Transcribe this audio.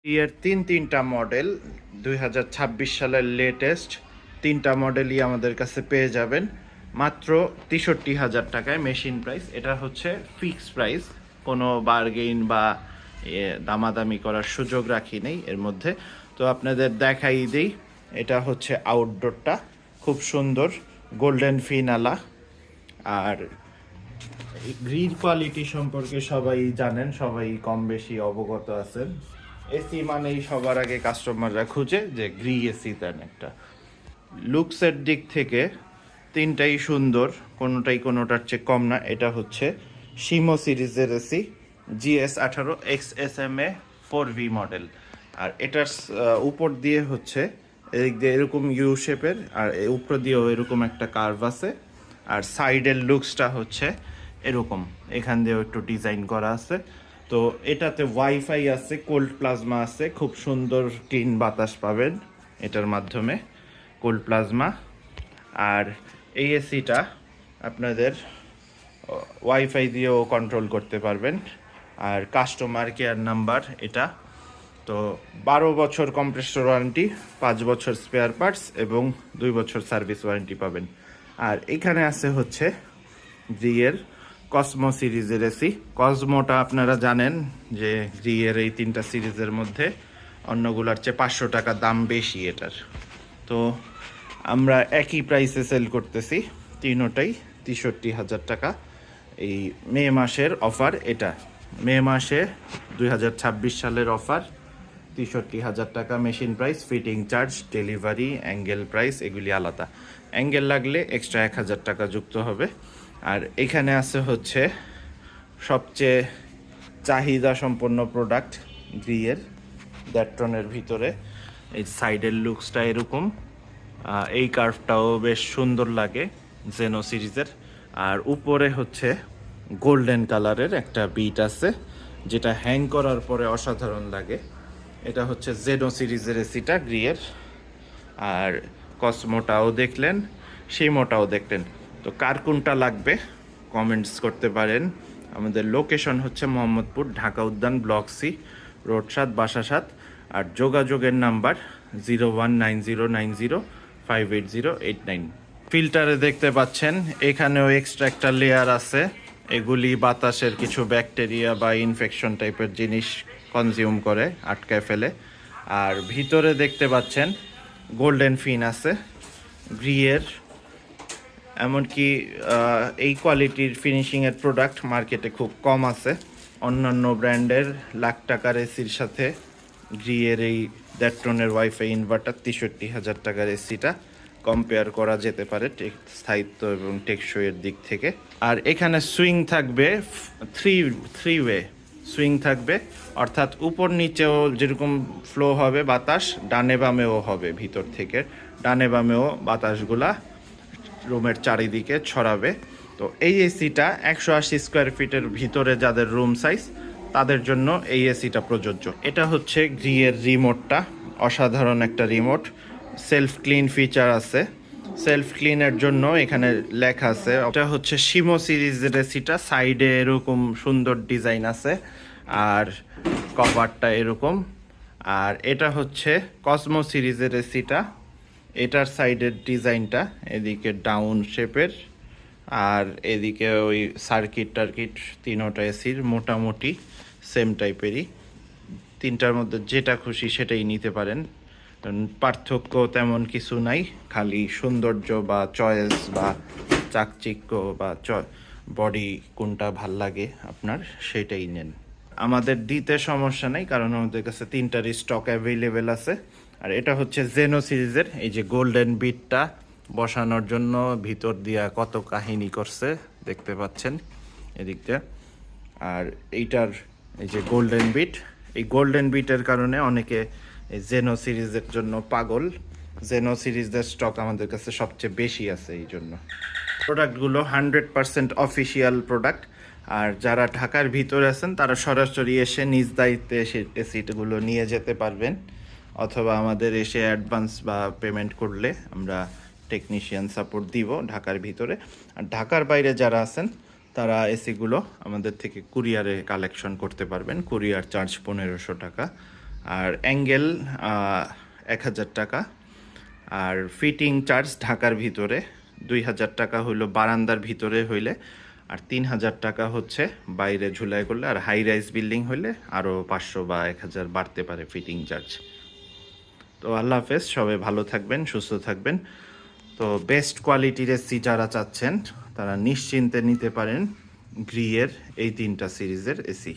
এর তিনটা মডেল 2026 সালের লেটেস্ট তিনটা মডেলই আমাদের কাছে পেয়ে যাবেন মাত্র 63,000 টাকায়। মেশিন প্রাইস এটা হচ্ছে ফিক্স প্রাইস, কোনো বার্গেইন বা দামাদামি করার সুযোগ রাখি নেই এর মধ্যে। তো আপনাদের দেখাই দিই, এটা হচ্ছে আউটডোরটা, খুব সুন্দর গোল্ডেন ফিনালা। আর গ্রিল কোয়ালিটি সম্পর্কে সবাই জানেন, সবাই কম বেশি অবগত আছেন। এসি মানেই সবার আগে কাস্টমাররা খুঁজে যে গ্রি এসি দেন একটা। লুকসের দিক থেকে তিনটাই সুন্দর, কোনোটার চেয়ে কম না। এটা হচ্ছে শিমো সিরিজের AC GS18 XSMA 4V model. আর এটার উপর দিয়ে হচ্ছে এদিক দিয়ে এরকম ইউ শেপের, আর উপর দিয়েও এরকম একটা কার্ভ আছে। আর সাইডের লুকসটা হচ্ছে এরকম, এখান দিয়েও একটু ডিজাইন করা আছে। তো এটাতে ওয়াইফাই আছে, কোল্ড প্লাজমা আছে, খুব সুন্দর ক্লিন বাতাস পাবেন এটার মাধ্যমে, কোল্ড প্লাজমা। আর এই এসিটা আপনাদের ওয়াইফাই দিয়েও কন্ট্রোল করতে পারবেন। আর কাস্টমার কেয়ার নাম্বার এটা। তো 12 বছর কম্প্রেসর ওয়ারেন্টি, 5 বছর স্পেয়ার পার্টস এবং 2 বছর সার্ভিস ওয়ারেন্টি পাবেন। আর এখানে আছে হচ্ছে গ্রিয়ের কসমো সিরিজের এসি। কসমোটা আপনারা জানেন যে গ্রিয়ের এই তিনটা সিরিজের মধ্যে অন্যগুলার চেয়ে 500 টাকা দাম বেশি এটার। তো আমরা একই প্রাইসে সেল করতেছি তিনোটাই 63,000 টাকা। এই মে মাসের অফার, এটা মে মাসে 2026 সালের অফার। 63,000 টাকা machine price, fitting charge, delivery, angle price এগুলি আলাদা। অ্যাঙ্গেল লাগলে এক্সট্রা 1,000 টাকা যুক্ত হবে। আর এখানে আছে হচ্ছে সবচেয়ে চাহিদা সম্পন্ন প্রোডাক্ট গ্রিয়ের দ্যাট্রনের ভিতরে। এই সাইডের লুকসটা এরকম, এই কার্ভটাও বেশ সুন্দর লাগে জেনো সিরিজের। আর উপরে হচ্ছে গোল্ডেন কালারের একটা বিট আছে, যেটা হ্যাং করার পরে অসাধারণ লাগে। এটা হচ্ছে জেনো সিরিজের এসিটা গ্রিয়ের। আর কসমোটাও দেখলেন, শিমোটাও দেখলেন। তো কার কোনটা লাগবে কমেন্টস করতে পারেন। আমাদের লোকেশন হচ্ছে মোহাম্মদপুর, ঢাকা উদ্যান, ব্লক সি, রোড 7, বাসা 7। আর যোগাযোগের নাম্বার 019090580889। ফিল্টারে দেখতে পাচ্ছেন এখানেও এক্সট্রা একটা লেয়ার আছে, এগুলি বাতাসের কিছু ব্যাকটেরিয়া বা ইনফেকশন টাইপের জিনিস কনজিউম করে, আটকায় ফেলে। আর ভিতরে দেখতে পাচ্ছেন গোল্ডেন ফিন আছে গ্রিয়ের। এমনকি এই কোয়ালিটির ফিনিশিংয়ের প্রোডাক্ট মার্কেটে খুব কম আছে। অন্যান্য ব্র্যান্ডের লাখ টাকার এসির সাথে গ্রিয়ের এই দ্যাট্রনের ওয়াইফাই ইনভার্টার 63,000 টাকার এসিটা কম্পেয়ার করা যেতে পারে স্থায়িত্ব এবং টেকসইয়ের দিক থেকে। আর এখানে সুইং থাকবে, থ্রি ওয়ে সুইং থাকবে, অর্থাৎ উপর নিচেও যেরকম ফ্লো হবে বাতাস, ডানে বামেও হবে। ভিতর থেকে ডানে বামেও বাতাসগুলা রুমের চারিদিকে ছড়াবে। তো এই এসিটা 180 স্কোয়ার ফিটের ভিতরে যাদের রুম সাইজ তাদের জন্য এই এসিটা প্রযোজ্য। এটা হচ্ছে গ্রিয়ের রিমোটটা, অসাধারণ একটা রিমোট। সেলফ ক্লিন ফিচার আছে, সেলফ ক্লিনের জন্য এখানে লেখা আছে। এটা হচ্ছে শিমো সিরিজের এসিটা, সাইডে এরকম সুন্দর ডিজাইন আছে আর কভারটা এরকম। আর এটা হচ্ছে কসমো সিরিজের এসিটা, এটার সাইডের ডিজাইনটা এদিকে ডাউন শেপের, আর এদিকে ওই সার্কিট টার্কিট তিনোটা এসির মোটামুটি সেম টাইপেরই। তিনটার মধ্যে যেটা খুশি সেটাই নিতে পারেন, পার্থক্য তেমন কিছু নাই, খালি সৌন্দর্য বা চয়েস বা চাকচিক্য বা বডি কোনটা ভাল লাগে আপনার সেটাই নেন। আমাদের দিতে সমস্যা নেই, কারণ আমাদের কাছে তিনটারই স্টক অ্যাভেলেবেল আছে। আর এটা হচ্ছে জেনো সিরিজের, এই যে গোল্ডেন বিটটা বসানোর জন্য ভিতর দিয়া কত কাহিনী করছে দেখতে পাচ্ছেন এদিকটা। আর এইটার এই যে গোল্ডেন বিট, এই গোল্ডেন বিটের কারণে অনেকে এই জেনো সিরিজের জন্য পাগল। জেনো সিরিজের স্টক আমাদের কাছে সবচেয়ে বেশি আছে এই জন্য। প্রোডাক্টগুলো 100% অফিসিয়াল প্রোডাক্ট। আর যারা ঢাকার ভিতরে আছেন তারা সরাসরি এসে নিজ দায়িত্বে এসে এসিগুলো নিয়ে যেতে পারবেন, অথবা আমাদের এসে অ্যাডভান্স বা পেমেন্ট করলে আমরা টেকনিশিয়ান সাপোর্ট দিব ঢাকার ভিতরে। আর ঢাকার বাইরে যারা আছেন তারা এসিগুলো আমাদের থেকে কুরিয়ারে কালেকশন করতে পারবেন। কুরিয়ার চার্জ 1500 টাকা। আর অ্যাঙ্গেল 1000 টাকা। আর ফিটিং চার্জ ঢাকার ভিতরে 2000 টাকা হইলো বারান্দার ভিতরে হইলে, আর 3000 টাকা হচ্ছে বাইরে ঝুলাই করলে, আর হাই রাইজ বিল্ডিং হইলে আরও 500 বা 1000 বাড়তে পারে ফিটিং চার্জ। তো আল্লাহ হাফেজ, সবাই ভালো থাকবেন, সুস্থ থাকবেন। তো বেস্ট কোয়ালিটির এসি যারা চাচ্ছেন তারা নিশ্চিন্তে নিতে পারেন গ্রিয়ের এই 3টা সিরিজের এসি।